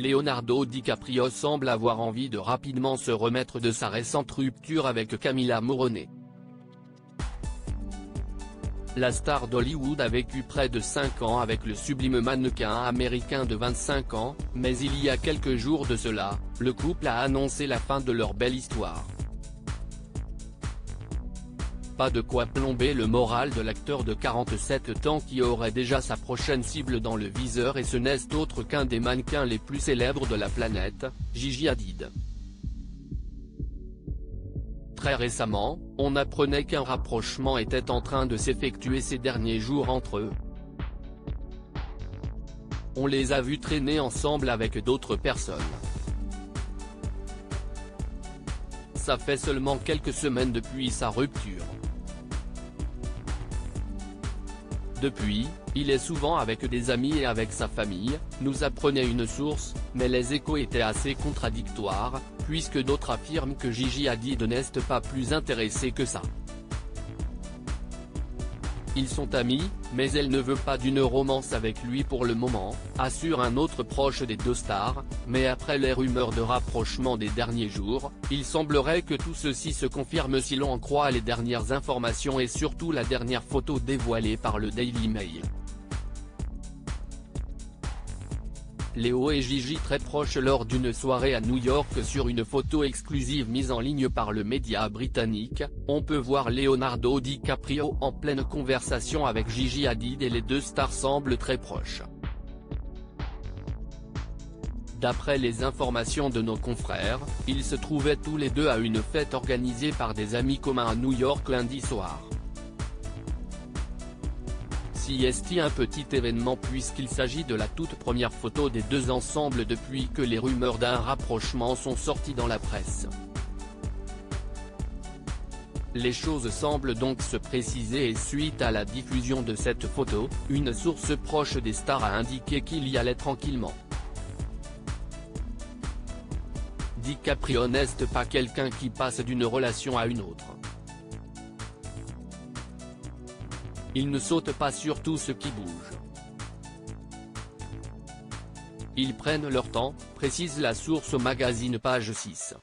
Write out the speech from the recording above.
Leonardo DiCaprio semble avoir envie de rapidement se remettre de sa récente rupture avec Camila Morrone. La star d'Hollywood a vécu près de 5 ans avec le sublime mannequin américain de 25 ans, mais il y a quelques jours de cela, le couple a annoncé la fin de leur belle histoire. Pas de quoi plomber le moral de l'acteur de 47 ans qui aurait déjà sa prochaine cible dans le viseur, et ce n'est autre qu'un des mannequins les plus célèbres de la planète, Gigi Hadid. Très récemment, on apprenait qu'un rapprochement était en train de s'effectuer ces derniers jours entre eux. On les a vus traîner ensemble avec d'autres personnes. Ça fait seulement quelques semaines depuis sa rupture. Depuis, il est souvent avec des amis et avec sa famille, nous apprenait une source, mais les échos étaient assez contradictoires, puisque d'autres affirment que Gigi Hadid n'est pas plus intéressée que ça. Ils sont amis, mais elle ne veut pas d'une romance avec lui pour le moment, assure un autre proche des deux stars, mais après les rumeurs de rapprochement des derniers jours, il semblerait que tout ceci se confirme si l'on en croit les dernières informations et surtout la dernière photo dévoilée par le Daily Mail. Léo et Gigi très proches lors d'une soirée à New York. Sur une photo exclusive mise en ligne par le média britannique, on peut voir Leonardo DiCaprio en pleine conversation avec Gigi Hadid et les deux stars semblent très proches. D'après les informations de nos confrères, ils se trouvaient tous les deux à une fête organisée par des amis communs à New York lundi soir. C'est un petit événement puisqu'il s'agit de la toute première photo des deux ensemble depuis que les rumeurs d'un rapprochement sont sorties dans la presse. Les choses semblent donc se préciser et suite à la diffusion de cette photo, une source proche des stars a indiqué qu'il y allait tranquillement. DiCaprio n'est pas quelqu'un qui passe d'une relation à une autre. Il ne saute pas sur tout ce qui bouge. Ils prennent leur temps, précise la source au magazine Page 6.